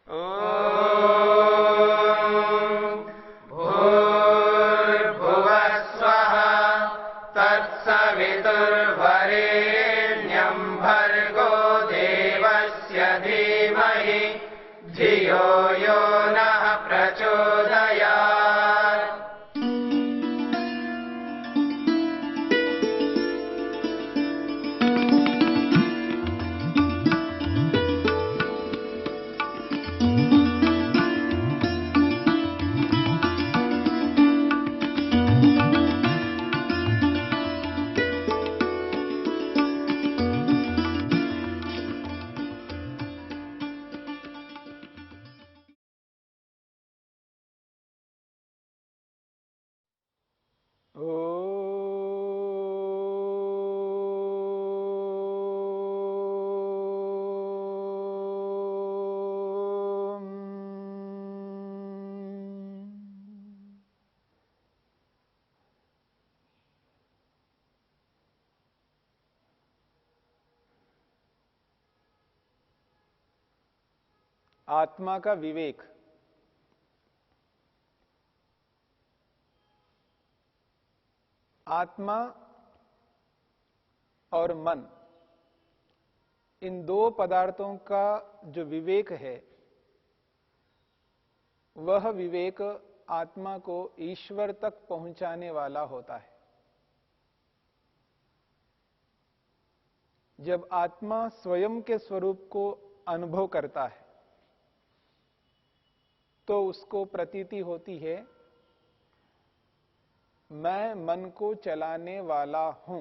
भूर्भुवः स्वः तत्सवितुर्वरेण्यं भर्गो देवस्य धीमहि धियो यो नः प्रचोदयात्। आत्मा का विवेक। आत्मा और मन, इन दो पदार्थों का जो विवेक है, वह विवेक आत्मा को ईश्वर तक पहुंचाने वाला होता है। जब आत्मा स्वयं के स्वरूप को अनुभव करता है तो उसको प्रतीति होती है, मैं मन को चलाने वाला हूं।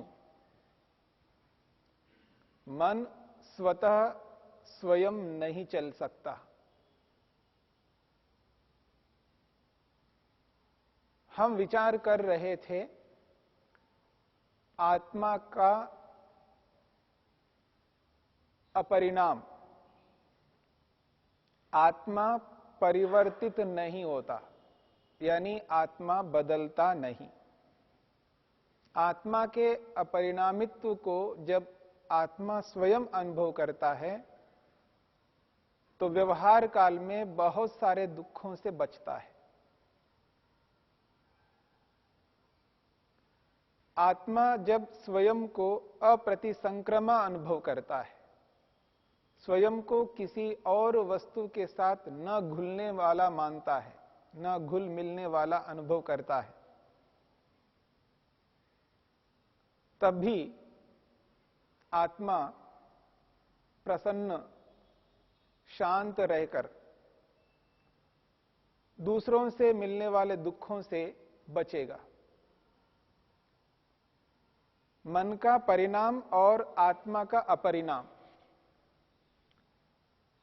मन स्वतः स्वयं नहीं चल सकता। हम विचार कर रहे थे आत्मा का अपरिणाम। आत्मा परिवर्तित नहीं होता, यानी आत्मा बदलता नहीं। आत्मा के अपरिणामित्व को जब आत्मा स्वयं अनुभव करता है तो व्यवहार काल में बहुत सारे दुखों से बचता है। आत्मा जब स्वयं को अप्रतिसंक्रमा अनुभव करता है, स्वयं को किसी और वस्तु के साथ न घुलने वाला मानता है, न घुल मिलने वाला अनुभव करता है, तब भी आत्मा प्रसन्न शांत रहकर दूसरों से मिलने वाले दुखों से बचेगा। मन का परिणाम और आत्मा का अपरिणाम,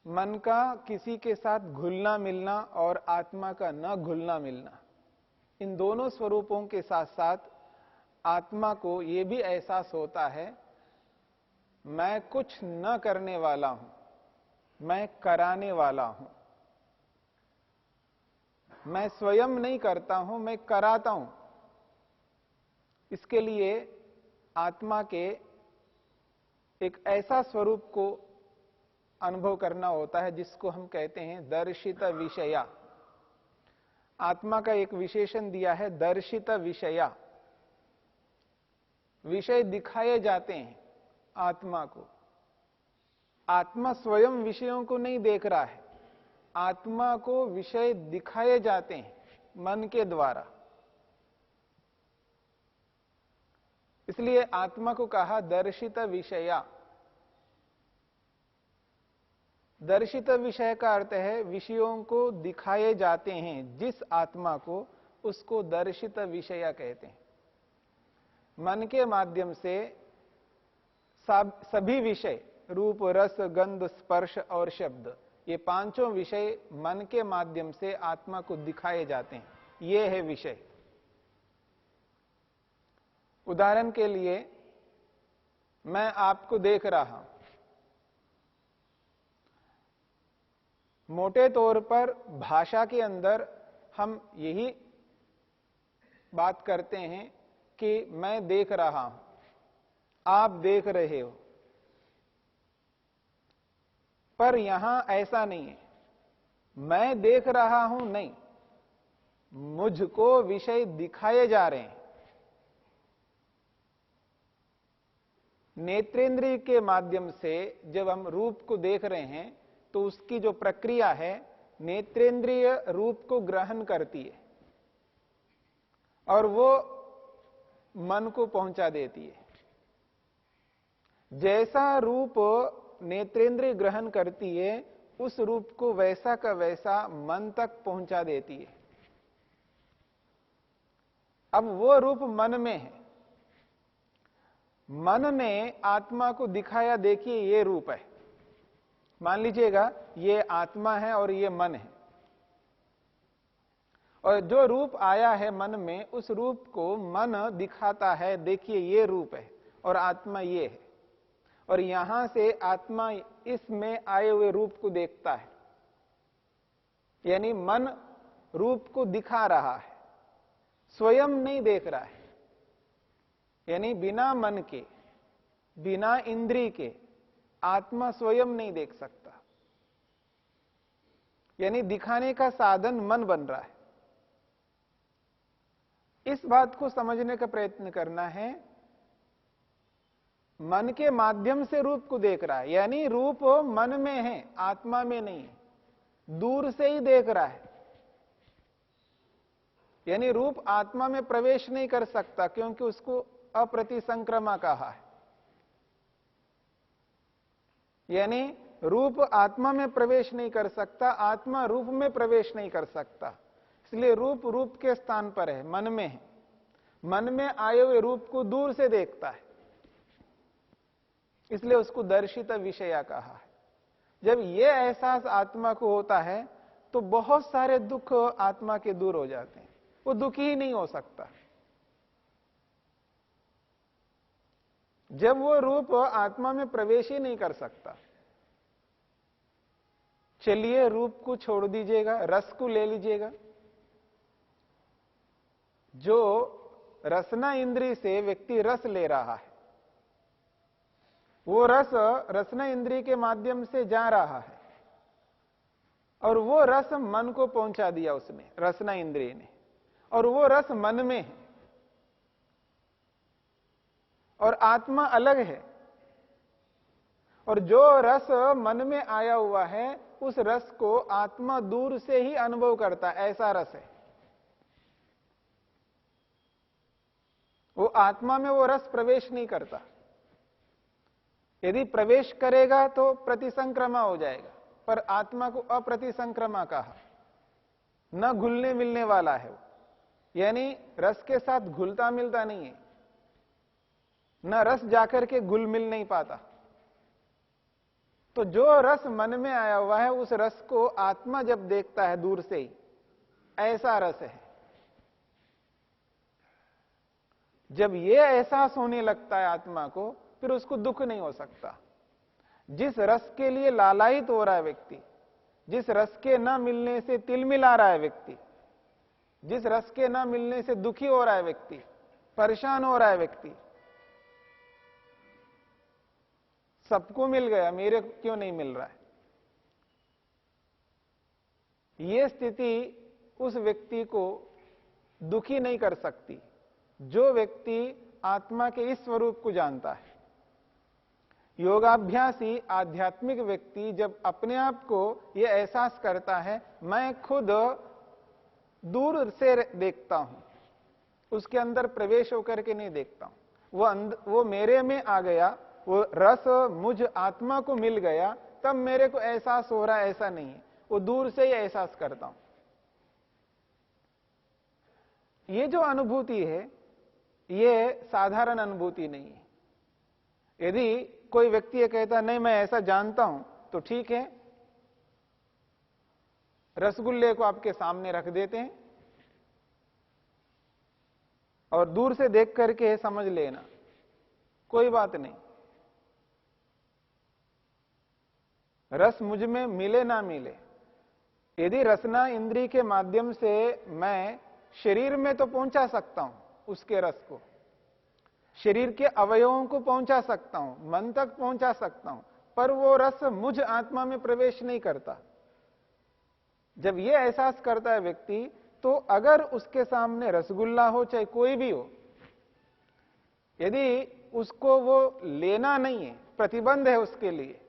मन का किसी के साथ घुलना मिलना और आत्मा का न घुलना मिलना, इन दोनों स्वरूपों के साथ साथ आत्मा को यह भी एहसास होता है, मैं कुछ न करने वाला हूं, मैं कराने वाला हूं। मैं स्वयं नहीं करता हूं, मैं कराता हूं। इसके लिए आत्मा के एक ऐसा स्वरूप को अनुभव करना होता है जिसको हम कहते हैं दर्शित विषया। आत्मा का एक विशेषण दिया है, दर्शित विषया। विषय दिखाए जाते हैं आत्मा को। आत्मा स्वयं विषयों को नहीं देख रहा है, आत्मा को विषय दिखाए जाते हैं मन के द्वारा। इसलिए आत्मा को कहा दर्शित विषया। दर्शित विषय का अर्थ है विषयों को दिखाए जाते हैं जिस आत्मा को, उसको दर्शित विषया कहते हैं। मन के माध्यम से सभी विषय, रूप रस गंध स्पर्श और शब्द, ये पांचों विषय मन के माध्यम से आत्मा को दिखाए जाते हैं। ये है विषय। उदाहरण के लिए मैं आपको देख रहा हूं। मोटे तौर पर भाषा के अंदर हम यही बात करते हैं कि मैं देख रहा हूं, आप देख रहे हो, पर यहां ऐसा नहीं है। मैं देख रहा हूं, नहीं, मुझको विषय दिखाए जा रहे हैं। नेत्रेंद्रिय के माध्यम से जब हम रूप को देख रहे हैं तो उसकी जो प्रक्रिया है, नेत्रेंद्रिय रूप को ग्रहण करती है और वो मन को पहुंचा देती है। जैसा रूप नेत्रेंद्रिय ग्रहण करती है, उस रूप को वैसा का वैसा मन तक पहुंचा देती है। अब वो रूप मन में है, मन ने आत्मा को दिखाया, देखिए ये रूप है। मान लीजिएगा ये आत्मा है और ये मन है, और जो रूप आया है मन में, उस रूप को मन दिखाता है, देखिए ये रूप है और आत्मा ये है। और यहां से आत्मा इसमें आए हुए रूप को देखता है, यानी मन रूप को दिखा रहा है, स्वयं नहीं देख रहा है। यानी बिना मन के, बिना इंद्रिय के आत्मा स्वयं नहीं देख सकता, यानी दिखाने का साधन मन बन रहा है। इस बात को समझने का प्रयत्न करना है। मन के माध्यम से रूप को देख रहा है, यानी रूप मन में है, आत्मा में नहीं है, दूर से ही देख रहा है। यानी रूप आत्मा में प्रवेश नहीं कर सकता, क्योंकि उसको अप्रतिसंक्रमा कहा है। यानी रूप आत्मा में प्रवेश नहीं कर सकता, आत्मा रूप में प्रवेश नहीं कर सकता। इसलिए रूप रूप के स्थान पर है, मन में है। मन में आए हुए रूप को दूर से देखता है, इसलिए उसको दर्शित विषया कहा है। जब यह एहसास आत्मा को होता है तो बहुत सारे दुख आत्मा के दूर हो जाते हैं, वो दुखी ही नहीं हो सकता। जब वो रूप आत्मा में प्रवेश ही नहीं कर सकता, चलिए रूप को छोड़ दीजिएगा, रस को ले लीजिएगा। जो रसना इंद्रिय से व्यक्ति रस ले रहा है, वो रस रसना इंद्रिय के माध्यम से जा रहा है, और वो रस मन को पहुंचा दिया उसने, रसना इंद्रिय ने, और वो रस मन में है और आत्मा अलग है। और जो रस मन में आया हुआ है, उस रस को आत्मा दूर से ही अनुभव करता है, ऐसा रस है। वो आत्मा में वो रस प्रवेश नहीं करता। यदि प्रवेश करेगा तो प्रतिसंक्रमा हो जाएगा, पर आत्मा को अप्रतिसंक्रमा कहा, न घुलने मिलने वाला है वो। यानी रस के साथ घुलता मिलता नहीं है, न रस जाकर के घुल मिल नहीं पाता। तो जो रस मन में आया हुआ है, उस रस को आत्मा जब देखता है दूर से ही, ऐसा रस है। जब यह एहसास होने लगता है आत्मा को, फिर उसको दुख नहीं हो सकता। जिस रस के लिए लालायित हो रहा है व्यक्ति, जिस रस के न मिलने से तिलमिला रहा है व्यक्ति, जिस रस के न मिलने से दुखी हो रहा है व्यक्ति, परेशान हो रहा है व्यक्ति, सबको मिल गया, मेरे क्यों नहीं मिल रहा है, यह स्थिति उस व्यक्ति को दुखी नहीं कर सकती, जो व्यक्ति आत्मा के इस स्वरूप को जानता है। योगाभ्यासी आध्यात्मिक व्यक्ति जब अपने आप को यह एहसास करता है, मैं खुद दूर से देखता हूं, उसके अंदर प्रवेश होकर के नहीं देखता हूं, वो मेरे में आ गया, वो रस मुझ आत्मा को मिल गया, तब मेरे को एहसास हो रहा है, ऐसा नहीं है, वो दूर से ही एहसास करता हूं। ये जो अनुभूति है, ये साधारण अनुभूति नहीं है। यदि कोई व्यक्ति ये कहता नहीं मैं ऐसा जानता हूं, तो ठीक है, रसगुल्ले को आपके सामने रख देते हैं और दूर से देख करके समझ लेना, कोई बात नहीं। रस मुझ में मिले ना मिले, यदि रसना इंद्रिय के माध्यम से मैं शरीर में तो पहुंचा सकता हूं, उसके रस को शरीर के अवयवों को पहुंचा सकता हूं, मन तक पहुंचा सकता हूं, पर वो रस मुझ आत्मा में प्रवेश नहीं करता। जब ये एहसास करता है व्यक्ति, तो अगर उसके सामने रसगुल्ला हो चाहे कोई भी हो, यदि उसको वो लेना नहीं है, प्रतिबंध है उसके लिए,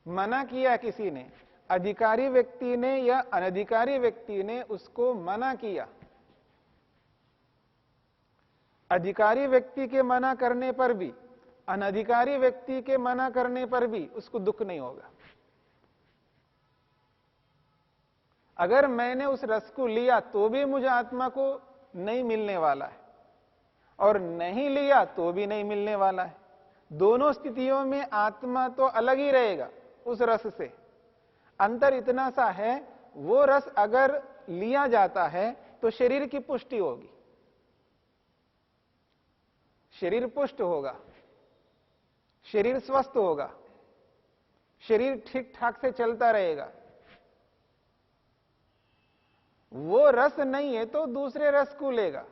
मना किया किसी ने, अधिकारी व्यक्ति ने या अनधिकारी व्यक्ति ने उसको मना किया, अधिकारी व्यक्ति के मना करने पर भी, अनधिकारी व्यक्ति के मना करने पर भी उसको दुख नहीं होगा। अगर मैंने उस रस को लिया तो भी मुझे आत्मा को नहीं मिलने वाला है, और नहीं लिया तो भी नहीं मिलने वाला है। दोनों स्थितियों में आत्मा तो अलग ही रहेगा उस रस से। अंतर इतना सा है, वो रस अगर लिया जाता है तो शरीर की पुष्टि होगी, शरीर पुष्ट होगा, शरीर स्वस्थ होगा, शरीर ठीक ठाक से चलता रहेगा। वो रस नहीं है तो दूसरे रस को लेगा,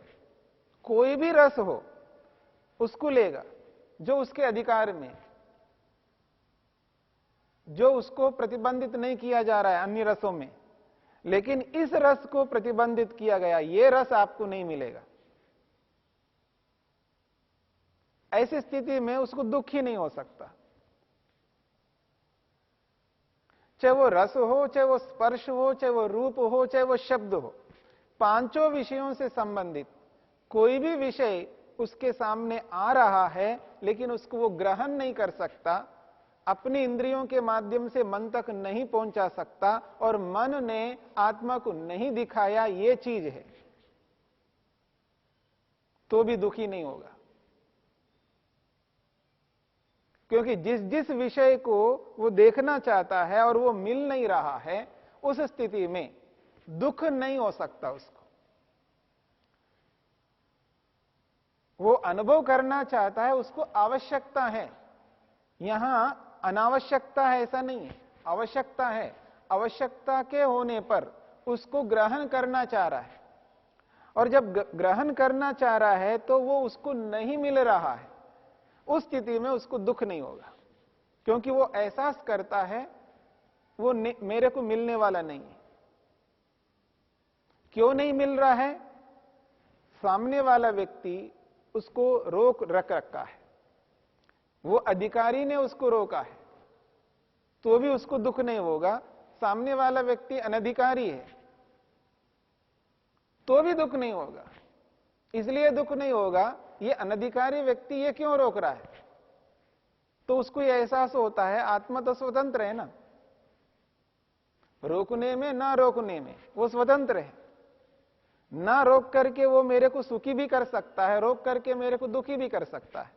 कोई भी रस हो उसको लेगा जो उसके अधिकार में, जो उसको प्रतिबंधित नहीं किया जा रहा है अन्य रसों में, लेकिन इस रस को प्रतिबंधित किया गया, ये रस आपको नहीं मिलेगा। ऐसी स्थिति में उसको दुख ही नहीं हो सकता। चाहे वो रस हो, चाहे वो स्पर्श हो, चाहे वो रूप हो, चाहे वो शब्द हो, पांचों विषयों से संबंधित कोई भी विषय उसके सामने आ रहा है, लेकिन उसको वो ग्रहण नहीं कर सकता, अपनी इंद्रियों के माध्यम से मन तक नहीं पहुंचा सकता, और मन ने आत्मा को नहीं दिखाया ये चीज है, तो भी दुखी नहीं होगा। क्योंकि जिस जिस विषय को वो देखना चाहता है और वो मिल नहीं रहा है, उस स्थिति में दुख नहीं हो सकता उसको। वो अनुभव करना चाहता है, उसको आवश्यकता है। यहां अनावश्यकता है ऐसा नहीं है, आवश्यकता है। आवश्यकता के होने पर उसको ग्रहण करना चाह रहा है, और जब ग्रहण करना चाह रहा है तो वो उसको नहीं मिल रहा है, उस स्थिति में उसको दुख नहीं होगा, क्योंकि वो एहसास करता है वो मेरे को मिलने वाला नहीं है। क्यों नहीं मिल रहा है? सामने वाला व्यक्ति उसको रोक रखा है, वो अधिकारी ने उसको रोका है, तो भी उसको दुख नहीं होगा। सामने वाला व्यक्ति अनधिकारी है तो भी दुख नहीं होगा। इसलिए दुख नहीं होगा, ये अनधिकारी व्यक्ति ये क्यों रोक रहा है? तो उसको ये एहसास होता है आत्मा तो स्वतंत्र है ना, रोकने में ना रोकने में वो स्वतंत्र है। ना रोक करके वो मेरे को सुखी भी कर सकता है, रोक करके मेरे को दुखी भी कर सकता है।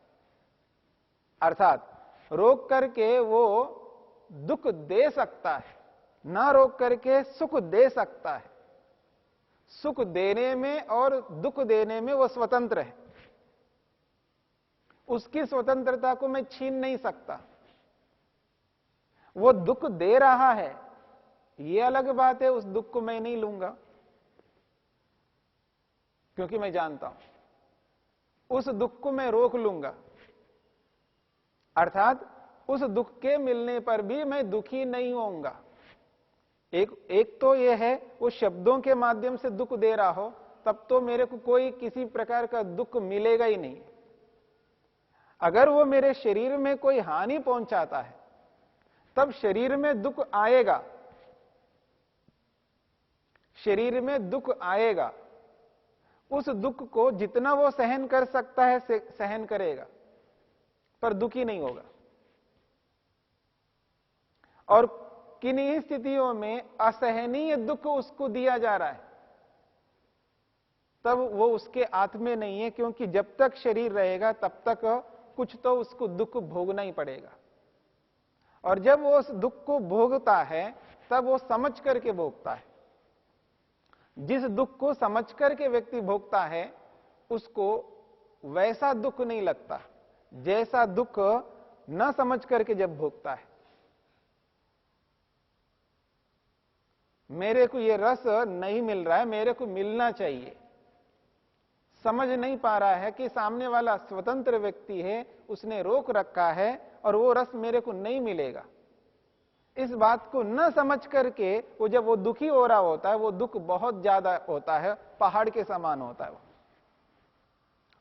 अर्थात रोक करके वो दुख दे सकता है, ना रोक करके सुख दे सकता है। सुख देने में और दुख देने में वो स्वतंत्र है, उसकी स्वतंत्रता को मैं छीन नहीं सकता। वो दुख दे रहा है, ये अलग बात है, उस दुख को मैं नहीं लूंगा, क्योंकि मैं जानता हूं उस दुख को मैं रोक लूंगा। अर्थात उस दुख के मिलने पर भी मैं दुखी नहीं होऊंगा। एक तो यह है वो शब्दों के माध्यम से दुख दे रहा हो, तब तो मेरे को कोई किसी प्रकार का दुख मिलेगा ही नहीं। अगर वो मेरे शरीर में कोई हानि पहुंचाता है तब शरीर में दुख आएगा, शरीर में दुख आएगा। उस दुख को जितना वो सहन कर सकता है सहन करेगा, पर दुखी नहीं होगा। और किन्हीं स्थितियों में असहनीय दुख उसको दिया जा रहा है, तब वो उसके हाथ में नहीं है, क्योंकि जब तक शरीर रहेगा तब तक कुछ तो उसको दुख भोगना ही पड़ेगा। और जब वो उस दुख को भोगता है तब वो समझ करके भोगता है। जिस दुख को समझ करके व्यक्ति भोगता है उसको वैसा दुख नहीं लगता जैसा दुख न समझ करके जब भोगता है। मेरे को ये रस नहीं मिल रहा है, मेरे को मिलना चाहिए, समझ नहीं पा रहा है कि सामने वाला स्वतंत्र व्यक्ति है, उसने रोक रखा है और वो रस मेरे को नहीं मिलेगा। इस बात को न समझ करके वो जब वो दुखी हो रहा होता है, वो दुख बहुत ज्यादा होता है, पहाड़ के समान होता है वो।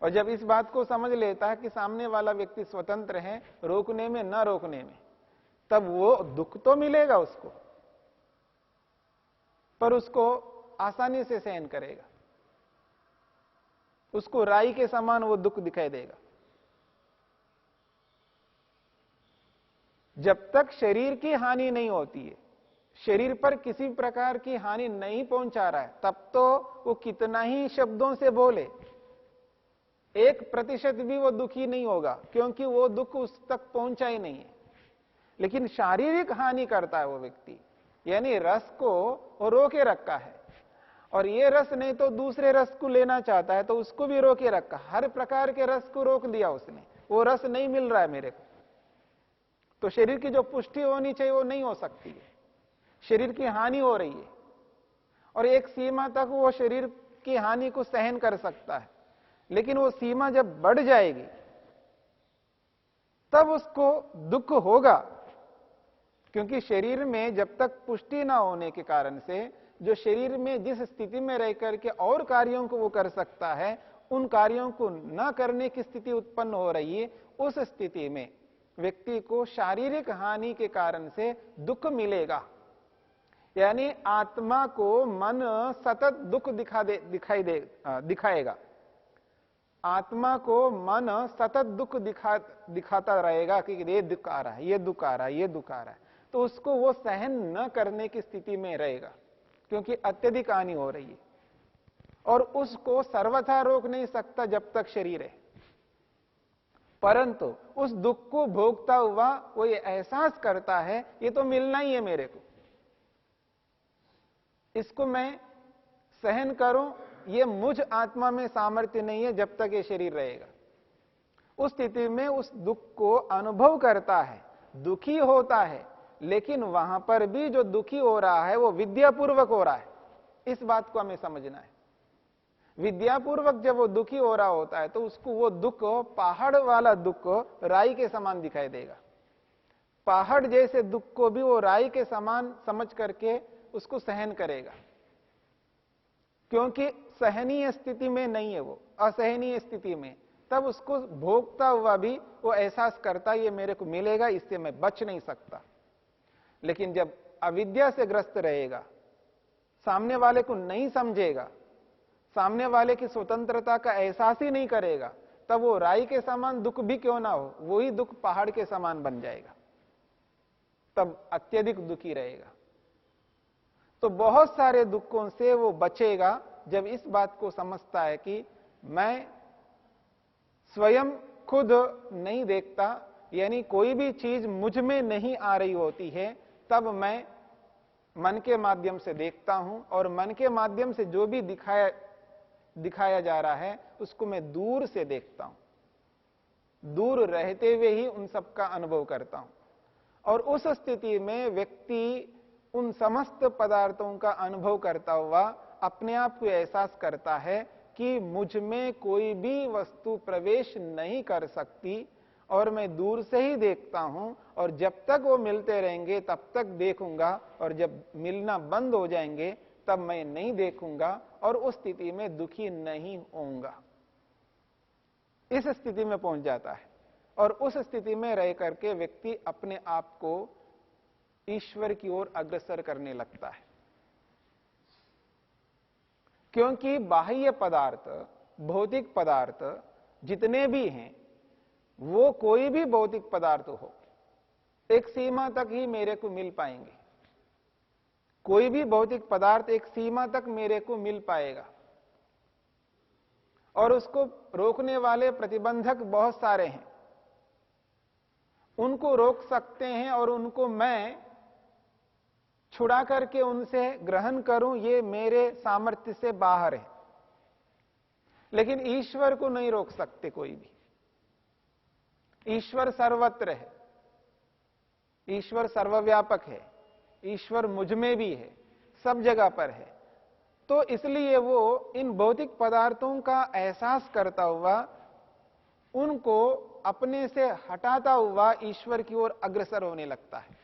और जब इस बात को समझ लेता है कि सामने वाला व्यक्ति स्वतंत्र है रोकने में न रोकने में, तब वो दुख तो मिलेगा उसको, पर उसको आसानी से सहन करेगा, उसको राई के समान वो दुख दिखाई देगा। जब तक शरीर की हानि नहीं होती है, शरीर पर किसी प्रकार की हानि नहीं पहुंचा रहा है, तब तो वो कितना ही शब्दों से बोले 1% भी वो दुखी नहीं होगा, क्योंकि वो दुख उस तक पहुंचा ही नहीं है। लेकिन शारीरिक हानि करता है वो व्यक्ति, यानी रस को वो रोके रखा है, और ये रस नहीं तो दूसरे रस को लेना चाहता है तो उसको भी रोके रखा, हर प्रकार के रस को रोक दिया उसने, वो रस नहीं मिल रहा है मेरे को, तो शरीर की जो पुष्टि होनी चाहिए वो नहीं हो सकती है, शरीर की हानि हो रही है। और एक सीमा तक वो शरीर की हानि को सहन कर सकता है, लेकिन वो सीमा जब बढ़ जाएगी तब उसको दुख होगा, क्योंकि शरीर में जब तक पुष्टि ना होने के कारण से जो शरीर में जिस स्थिति में रह करके और कार्यों को वो कर सकता है, उन कार्यों को न करने की स्थिति उत्पन्न हो रही है, उस स्थिति में व्यक्ति को शारीरिक हानि के कारण से दुख मिलेगा। यानी आत्मा को मन सतत दुख दिखाएगा, आत्मा को मन सतत दुख दिखाता रहेगा कि ये दुख आ रहा है, ये दुख आ रहा है, ये दुख आ रहा है, तो उसको वो सहन न करने की स्थिति में रहेगा, क्योंकि अत्यधिक हानि हो रही है, और उसको सर्वथा रोक नहीं सकता जब तक शरीर है। परंतु उस दुख को भोगता हुआ वो ये एहसास करता है ये तो मिलना ही है मेरे को, इसको मैं सहन करूं, ये मुझ आत्मा में सामर्थ्य नहीं है जब तक ये शरीर रहेगा। उस स्थिति में उस दुख को अनुभव करता है, दुखी होता है, लेकिन वहां पर भी जो दुखी हो रहा है वो विद्यापूर्वक हो रहा है, इस बात को हमें समझना है। विद्यापूर्वक जब वो दुखी हो रहा होता है तो उसको वो दुख, पहाड़ वाला दुख राई के समान दिखाई देगा। पहाड़ जैसे दुख को भी वो राई के समान समझ करके उसको सहन करेगा, क्योंकि सहनीय स्थिति में नहीं है वो, असहनीय स्थिति में, तब उसको भोगता हुआ भी वो एहसास करता ये मेरे को मिलेगा, इससे मैं बच नहीं सकता। लेकिन जब अविद्या से ग्रस्त रहेगा, सामने वाले को नहीं समझेगा, सामने वाले की स्वतंत्रता का एहसास ही नहीं करेगा, तब वो राई के समान दुख भी क्यों ना हो, वही दुख पहाड़ के समान बन जाएगा, तब अत्यधिक दुखी रहेगा। तो बहुत सारे दुखों से वो बचेगा जब इस बात को समझता है कि मैं स्वयं खुद नहीं देखता, यानी कोई भी चीज मुझ में नहीं आ रही होती है, तब मैं मन के माध्यम से देखता हूं, और मन के माध्यम से जो भी दिखाया जा रहा है उसको मैं दूर से देखता हूं, दूर रहते हुए ही उन सब का अनुभव करता हूं। और उस स्थिति में व्यक्ति उन समस्त पदार्थों का अनुभव करता हुआ अपने आप को एहसास करता है कि मुझ में कोई भी वस्तु प्रवेश नहीं कर सकती, और मैं दूर से ही देखता हूं, और जब तक वो मिलते रहेंगे तब तक देखूंगा, और जब मिलना बंद हो जाएंगे तब मैं नहीं देखूंगा, और उस स्थिति में दुखी नहीं होऊंगा। इस स्थिति में पहुंच जाता है, और उस स्थिति में रह करके व्यक्ति अपने आप को ईश्वर की ओर अग्रसर करने लगता है। क्योंकि बाह्य पदार्थ, भौतिक पदार्थ जितने भी हैं, वो कोई भी भौतिक पदार्थ हो, एक सीमा तक ही मेरे को मिल पाएंगे। कोई भी भौतिक पदार्थ एक सीमा तक मेरे को मिल पाएगा, और उसको रोकने वाले प्रतिबंधक बहुत सारे हैं, उनको रोक सकते हैं, और उनको मैं छुड़ा करके उनसे ग्रहण करूं, ये मेरे सामर्थ्य से बाहर है। लेकिन ईश्वर को नहीं रोक सकते कोई भी, ईश्वर सर्वत्र है, ईश्वर सर्वव्यापक है, ईश्वर मुझ में भी है, सब जगह पर है। तो इसलिए वो इन भौतिक पदार्थों का एहसास करता हुआ उनको अपने से हटाता हुआ ईश्वर की ओर अग्रसर होने लगता है।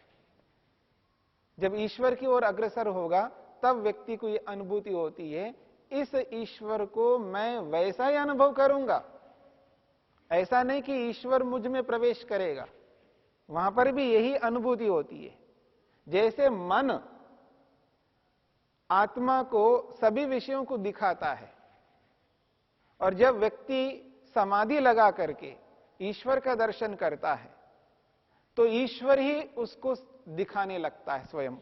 जब ईश्वर की ओर अग्रसर होगा तब व्यक्ति को ये अनुभूति होती है, इस ईश्वर को मैं वैसा ही अनुभव करूंगा। ऐसा नहीं कि ईश्वर मुझ में प्रवेश करेगा, वहां पर भी यही अनुभूति होती है। जैसे मन आत्मा को सभी विषयों को दिखाता है, और जब व्यक्ति समाधि लगा करके ईश्वर का दर्शन करता है तो ईश्वर ही उसको दिखाने लगता है स्वयं।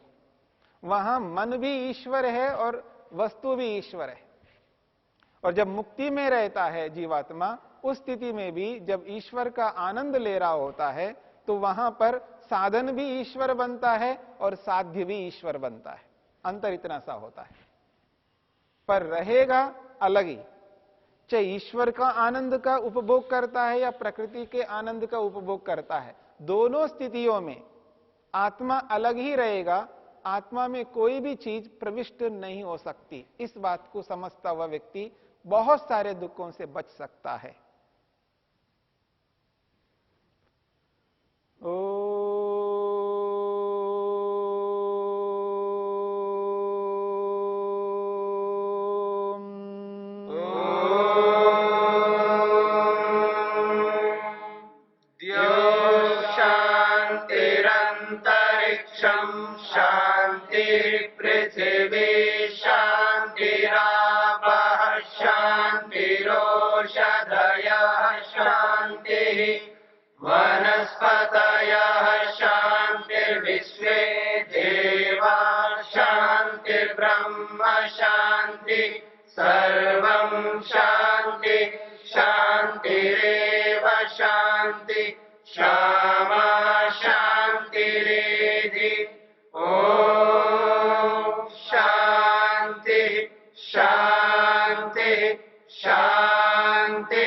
वहां मन भी ईश्वर है और वस्तु भी ईश्वर है। और जब मुक्ति में रहता है जीवात्मा, उस स्थिति में भी जब ईश्वर का आनंद ले रहा होता है तो वहां पर साधन भी ईश्वर बनता है और साध्य भी ईश्वर बनता है। अंतर इतना सा होता है, पर रहेगा अलग ही। चाहे ईश्वर का आनंद का उपभोग करता है या प्रकृति के आनंद का उपभोग करता है, दोनों स्थितियों में आत्मा अलग ही रहेगा। आत्मा में कोई भी चीज प्रविष्ट नहीं हो सकती। इस बात को समझता हुआ व्यक्ति बहुत सारे दुखों से बच सकता है। पृथिवी शान्तिरापः शान्तिरोषधयः शान्तिः वनस्पतयः शान्तिर्विश्वे देवा शान्तिर्ब्रह्म शान्ति सर्वं शान्ति शान्तिरेव शान्ति क्षमा शान्तिरेधि। ओम शांति शांति शांति।